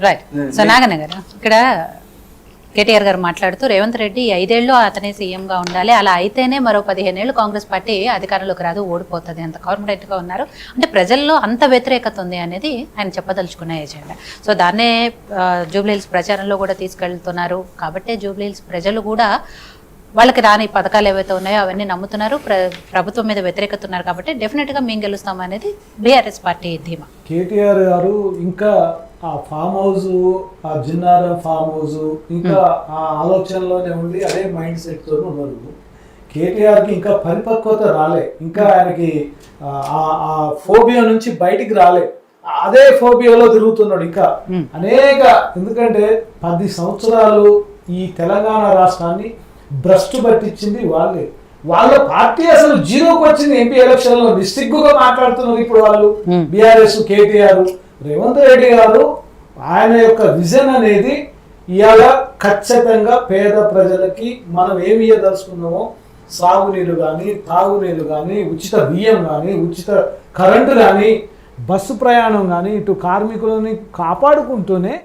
Right. So Naganna గారు, ఇక్కడ కేటీఆర్ గారు మాట్లాడుతూ రేవంత్ రెడ్డి 5 ఏళ్ళు అతనే సీఎంగా ఉండాలి, అలా అయితేనే మరో 15 ఏళ్ళు కాంగ్రెస్ పార్టీ అధికారంలోకి రాదు, ఓడిపోతుంది, అంత కాన్ఫిడెంట్గా ఉన్నారు. అంటే ప్రజల్లో అంత వ్యతిరేకత ఉంది అనేది ఆయన చెప్పదలుచుకునే ఏజెండా. సో దాన్నే జూబ్లీహిల్స్ ప్రచారంలో కూడా తీసుకెళ్తున్నారు. కాబట్టే జూబ్లీహిల్స్ ప్రజలు కూడా వాళ్ళకి రాని పథకాలు ఏవైతే ఉన్నాయో అవన్నీ నమ్ముతున్నారు, ప్రభుత్వం మీద వ్యతిరేకత ఉన్నారు. కాబట్టి డెఫినెట్గా మేము గెలుస్తాం అనేది బీఆర్ఎస్ పార్టీ ధీమా. కేటీఆర్ గారు ఇంకా ఆ ఫామ్ హౌస్, ఆ జిన్నారం ఫామ్ హౌస్, ఇంకా ఆ ఆలోచనలోనే ఉండి అదే మైండ్ సెట్ తో ఉన్నారు. కేటీఆర్కి ఇంకా పరిపక్వత రాలే, ఇంకా ఆయనకి ఆ ఫోబియా నుంచి బయటికి రాలే, అదే ఫోబియాలో తిరుగుతున్నాడు ఇంకా అనేక. ఎందుకంటే 10 సంవత్సరాలు ఈ తెలంగాణ రాష్ట్రాన్ని భ్రష్టు పట్టించింది వాళ్ళే. వాళ్ళ పార్టీ అసలు జీరోకి వచ్చింది ఎంపీ ఎలక్షన్ లో. నిస్సిగ్గుగా మాట్లాడుతున్నారు ఇప్పుడు వాళ్ళు బీఆర్ఎస్, కేటీఆర్. రేవంత్ రెడ్డి గారు ఆయన యొక్క విజన్ అనేది ఇవాళ ఖచ్చితంగా పేద ప్రజలకి మనం ఏమి ఇవ్వదలుచుకున్నామో, సాగునీరు కానీ, తాగునీరు కానీ, ఉచిత బియ్యం కానీ, ఉచిత కరెంటు కానీ, బస్సు ప్రయాణం కానీ, ఇటు కార్మికులని కాపాడుకుంటూనే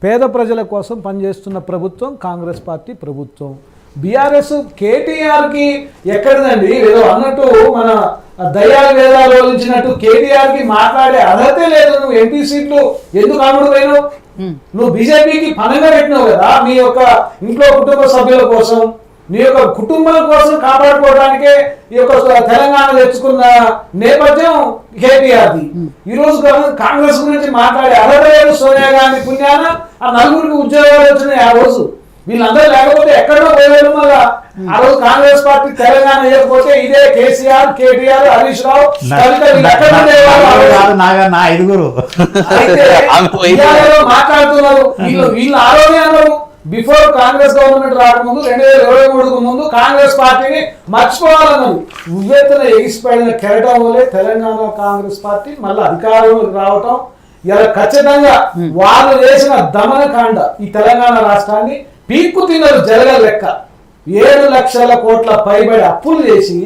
పేద ప్రజల కోసం పనిచేస్తున్న ప్రభుత్వం కాంగ్రెస్ పార్టీ ప్రభుత్వం. బీఆర్ఎస్ కేటీఆర్కి ఎక్కడిదండి, ఏదో అన్నట్టు మన దయాలు వేదాలు వదిలించినట్టు కేటీఆర్కి మాట్లాడే అర్హతే లేదు. నువ్వు ఎంపీ సీట్లు ఎందుకు అమ్ముడు పోయినావు? నువ్వు బీజేపీకి పనంగా పెట్టినావు కదా. మీ యొక్క ఇంట్లో కుటుంబ సభ్యుల కోసం, నీ యొక్క కుటుంబాల కోసం కాపాడుకోవడానికే ఈ యొక్క తెలంగాణ తెచ్చుకున్న నేపథ్యం కేటీఆర్ది. ఈ రోజు కాంగ్రెస్ గురించి మాట్లాడే అర్హత లేదు. సోనియా గాంధీ పుణ్యాన ఆ 4 ఉద్యోగాలు వచ్చినాయి ఆ రోజు. వీళ్ళందరూ లేకపోతే ఎక్కడో పోయారు. మళ్ళా ఆ రోజు కాంగ్రెస్ పార్టీ తెలంగాణ ఇవ్వకపోతే ఇదే కేసీఆర్, కేటీఆర్, హరీష్ రావు, మాట్లాడుతున్నారు. వీళ్ళు ఆరోగ్యం అన్నారు. బిఫోర్ కాంగ్రెస్ గవర్నమెంట్ రాకముందు 2023 ముందు కాంగ్రెస్ పార్టీని మర్చిపోవాలన్నది ఉవ్వెత్తున ఎగిసిపోయిన కెరటం వల్లే తెలంగాణ కాంగ్రెస్ పార్టీ మళ్ళీ అధికారంలోకి రావటం. ఇలా ఖచ్చితంగా వాళ్ళు చేసిన దమనకాండ ఈ తెలంగాణ రాష్ట్రాన్ని పీక్కు తిన్నారు జరగల లెక్క. 7 లక్షల కోట్ల పైబడి అప్పులు చేసి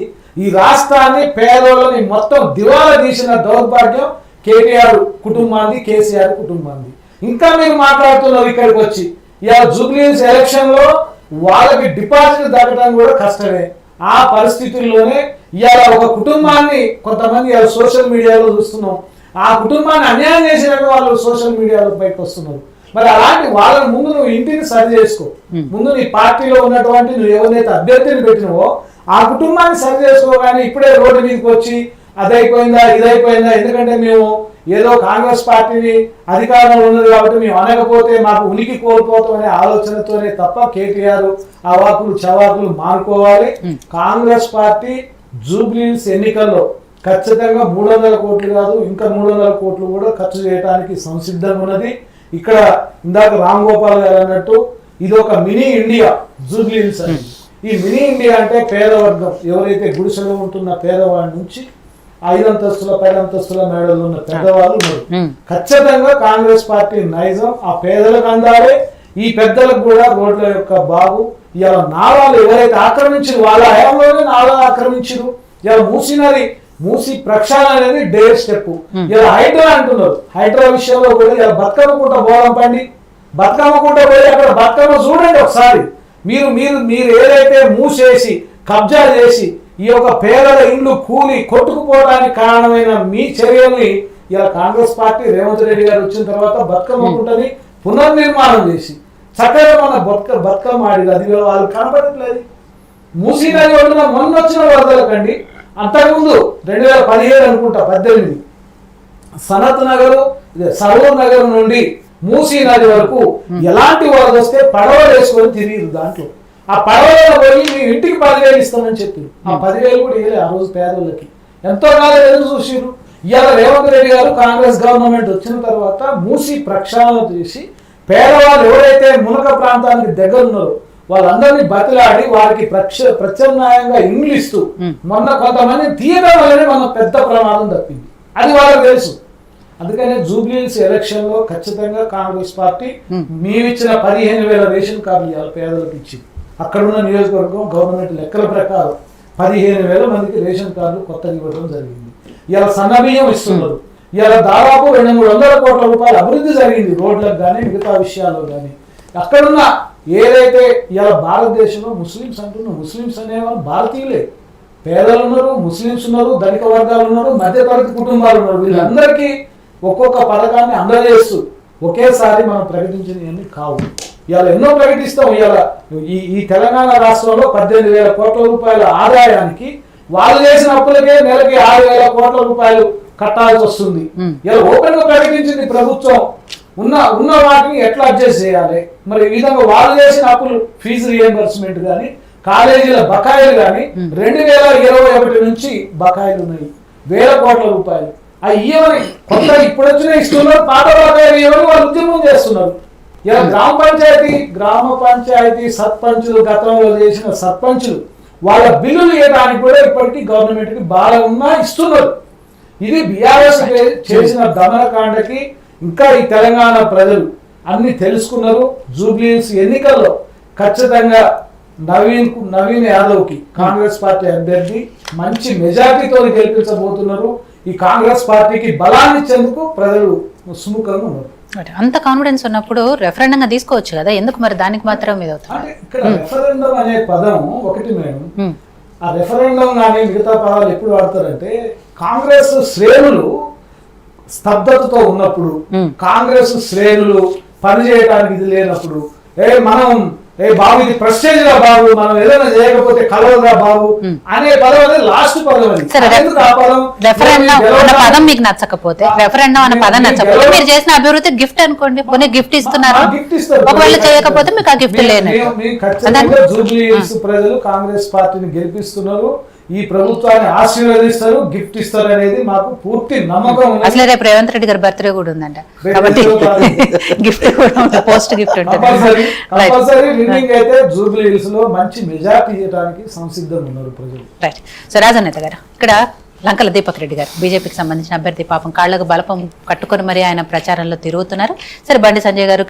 ఈ రాష్ట్రాన్ని, పేదోళ్ళని మొత్తం దివాలా తీసిన దౌర్భాగ్యం కేటీఆర్ కుటుంబాన్ని, కేసీఆర్ కుటుంబాన్ని. ఇంకా మీరు మాట్లాడుతున్నారు ఇక్కడికి వచ్చి. ఇవాళ జూబ్లీహిల్స్ ఎలక్షన్ లో వాళ్ళకి డిపాజిట్ దక్కడం కూడా కష్టమే. ఆ పరిస్థితుల్లోనే ఇవాళ ఒక కుటుంబాన్ని కొంతమంది ఇవాళ సోషల్ మీడియాలో చూస్తున్నాం, ఆ కుటుంబాన్ని అన్యాయం చేసినట్టు వాళ్ళు సోషల్ మీడియాలో బయటకు వస్తున్నారు. మరి అలాంటి వాళ్ళని ముందు నువ్వు ఇంటిని సరి చేసుకో. ముందు నీ పార్టీలో ఉన్నటువంటి నువ్వు ఎవరినైతే అభ్యర్థిని పెట్టినవో ఆ కుటుంబాన్ని సరి చేసుకో. కానీ ఇప్పుడే రోడ్డు మీదకి వచ్చి అదైపోయిందా, ఇదైపోయిందా, ఎందుకంటే మేము ఏదో కాంగ్రెస్ పార్టీని అధికారంలో ఉన్నది కాబట్టి మేము అనకపోతే మాకు ఉనికి కోల్పోతాం అనే ఆలోచనతోనే తప్ప కేటీఆర్ అవాకులు చవాకులు మానుకోవాలి. కాంగ్రెస్ పార్టీ జూబ్లీహిల్స్ ఎన్నికల్లో ఖచ్చితంగా 300 కోట్లు కాదు, ఇంకా 300 కోట్లు కూడా ఖర్చు చేయడానికి సంసిద్ధంగా ఉన్నది. ఇక్కడ ఇందాక రామ్ గోపాల్ గారు అన్నట్టు ఇది ఒక మినీ ఇండియా జూబ్లీహిల్స్ అని. ఈ మినీ ఇండియా అంటే పేదవర్గం, ఎవరైతే గుడిసెలో ఉంటున్న పేదవాడి నుంచి 5 అంతస్తుల 10 అంతస్తుల మేడలు ఉన్న పెద్దవాళ్ళు ఉన్నారు. ఖచ్చితంగా కాంగ్రెస్ పార్టీ నైజం ఆ పేదలకు అందాలే. ఈ పెద్దలకు కూడా రోడ్ల యొక్క బాగు. ఇలా నాళాలు ఎవరైతే ఆక్రమించారు వాళ్ళ హయాంలోనే నాళాలు ఆక్రమించారు. ఇలా మూసి ప్రక్షాళన అనేది డేర్ స్టెప్. ఇలా హైడ్రా అంటున్నారు. హైడ్రా విషయంలో కూడా ఇలా బతుకమ్మకుంట పోవడం పండి, బతుకమ్మకుంట పోయి అక్కడ బతుకమ్మ చూడండి ఒకసారి. మీరు ఏదైతే మూసేసి కబ్జా చేసి ఈ యొక్క పేదల ఇండ్లు కూలి కొట్టుకుపోవడానికి కారణమైన మీ చర్యల్ని ఇలా కాంగ్రెస్ పార్టీ రేవంత్ రెడ్డి గారు వచ్చిన తర్వాత బతుకమ్మకుంటని పునర్నిర్మాణం చేసి చక్కగా మన బతుకమ్మ ఆడి అది వాళ్ళు కనపడట్లేదు. మూసీ నది ఒడ్డున మొన్న వచ్చిన వరదలకండి, అంతకుముందు 2017 అనుకుంటా 18 సనత్ నగర్, సరూర్ నగర్ నుండి మూసీ నది వరకు ఎలాంటి వరద వస్తే పడవలు వేసుకొని తిరిగి దాంట్లో ఆ పడవలో పోయి మీ ఇంటికి 10,000 ఇస్తామని చెప్పారు. ఆ 10,000 కూడా వేయలే ఆ రోజు పేదోళ్ళకి. ఎంతో కాలం ఎదురు చూసారు. ఇవాళ రేవంత్ రెడ్డి గారు కాంగ్రెస్ గవర్నమెంట్ వచ్చిన తర్వాత మూసీ ప్రక్షాళన చేసి పేదవాళ్ళు ఎవరైతే మునక ప్రాంతానికి దగ్గర ఉన్నారో వాళ్ళందరినీ బతిలాడి వారికి ప్రత్యామ్నాయంగా ఇండ్లు ఇస్తూ మొన్న కొంతమంది తీయడం వల్లనే మన పెద్ద ప్రమాదం తప్పింది. అది వాళ్ళకి తెలుసు. అందుకనే జూబ్లీహిల్స్ ఎలక్షన్ లో ఖచ్చితంగా కాంగ్రెస్ పార్టీ మేమిచ్చిన 15,000 రేషన్ కార్డులు ఇవాళ పేదలకు ఇచ్చింది. అక్కడున్న నియోజకవర్గం గవర్నమెంట్ లెక్కల ప్రకారం 15,000 మందికి రేషన్ కార్డులు కొత్తగా ఇవ్వడం జరిగింది. ఇలా సన్నబియ్యం ఇస్తున్నారు. ఇలా దాదాపు 200-300 కోట్ల రూపాయల అభివృద్ధి జరిగింది, రోడ్లకు కానీ మిగతా విషయాల్లో కానీ. అక్కడున్న ఏదైతే ఇలా భారతదేశంలో ముస్లిమ్స్ అంటున్నారు, ముస్లిమ్స్ అనేవాళ్ళు భారతీయులే, పేదలు ఉన్నారు, ముస్లిమ్స్ ఉన్నారు, ధనిక వర్గాలు ఉన్నారు, మధ్యతరగతి కుటుంబాలు ఉన్నారు. వీళ్ళందరికీ ఒక్కొక్క పథకాన్ని అందజేస్తూ ఒకేసారి మనం ప్రకటించినవన్నీ కావు. ఇవాళ ఎన్నో ప్రకటిస్తాం. ఇవాళ ఈ తెలంగాణ రాష్ట్రంలో 18,000 కోట్ల రూపాయల ఆదాయానికి వాళ్ళు చేసిన అప్పులకే నెలకి 6,000 కోట్ల రూపాయలు కట్టాల్సి వస్తుంది. ఇలా ఓపెన్ గా ప్రకటించింది ప్రభుత్వం. ఉన్న వాటిని ఎట్లా అడ్జస్ట్ చేయాలి, మరి ఈ విధంగా వాళ్ళు చేసిన అప్పులు, ఫీజు రియంబర్స్మెంట్ కానీ, కాలేజీల బకాయిలు కానీ 2021 నుంచి బకాయిలు ఉన్నాయి 1000 కోట్ల రూపాయలు. ఆ ఇయ్యమని కొత్త ఇప్పుడు వచ్చిన ఇస్తున్నారు, పాత బకాయిలు ఇవ్వని వాళ్ళు ఉద్యమం చేస్తున్నారు. ఇలా గ్రామ పంచాయతీ సర్పంచులు, గతంలో చేసిన సర్పంచులు వాళ్ళ బిల్లులు ఇవ్వడానికి కూడా ఇప్పటికీ గవర్నమెంట్ కి బాగా ఉన్నా ఇస్తున్నారు. ఇది బీఆర్ఎస్ చేసిన దమనకాండకి ఇంకా ఈ తెలంగాణ ప్రజలు అన్ని తెలుసుకున్నారు. జూబ్లీహిల్స్ ఎన్నికల్లో ఖచ్చితంగా నవీన్ యాదవ్ కి కాంగ్రెస్ పార్టీ అభ్యర్థి మంచి మెజార్టీతో గెలిపించబోతున్నారు. ఈ కాంగ్రెస్ పార్టీకి బలాన్ని ఇచ్చేందుకు ప్రజలు సుముఖంగా ఉన్నారు. అంత కాన్ఫిడెన్స్ ఉన్నప్పుడు రెఫరెండంగా తీసుకోవచ్చు కదా, ఎందుకు మరి దానికి మాత్రం మీద అవుతుంది? అంటే ఇక్కడ రెఫరెండం అనే పదం ఒకటి మేడం, ఆ రెఫరెండం కానీ మిగతా పదాలు ఎప్పుడు వాడతారంటే కాంగ్రెస్ శ్రేణులు స్తబ్దతతో ఉన్నప్పుడు, కాంగ్రెస్ శ్రేణులు పనిచేయడానికి ఇది లేనప్పుడు, బాబు ఇది ప్రెస్టేజ్ గా బాబు, మనం ఏదైనా చేయకపోతే కలవదా బాబు అనే పదం అనేది లాస్ట్ పదం. పదం మీకు నచ్చకపోతే, రెఫరెండం అనే పదం నచ్చకపోతే, మీరు చేసిన అభివృద్ధి గిఫ్ట్ అనుకోండి, కొన్ని గిఫ్ట్ ఇస్తున్నారు, ఒకవేళ చేయకపోతే మీకు ఆ గిఫ్ట్ లేదు. జూబ్లీహిల్స్ ప్రజలు కాంగ్రెస్ పార్టీని గెలిపిస్తున్నారు, ఈ ప్రభుత్వాన్ని ఆశీర్వదిస్తారు, గిఫ్ట్ ఇస్తారు అనేది మాకు పూర్తి నమ్మకం. అసలు రేపు రేవంత్ రెడ్డి గారి బర్త్డే కూడా ఉందంట, కాబట్టి గిఫ్ట్ కూడా పోస్ట్ గిఫ్ట్ ఉంటుంది. అయితే జూబ్లీహిల్స్ లో మంచి మెజార్టీ ఇవ్వడానికి సంసిద్ధంగా ఉన్నారు ప్రజలు. రైట్. సో రాజనేత గారు, ఇక్కడ లంకల దీపక్ రెడ్డి గారు బీజేపీకి సంబంధించిన అభ్యర్థి, పాపం కాళ్లకు బలపం కట్టుకొని మరి ఆయన ప్రచారంలో తిరుగుతున్నారు. సరే, బండి సంజయ్ గారు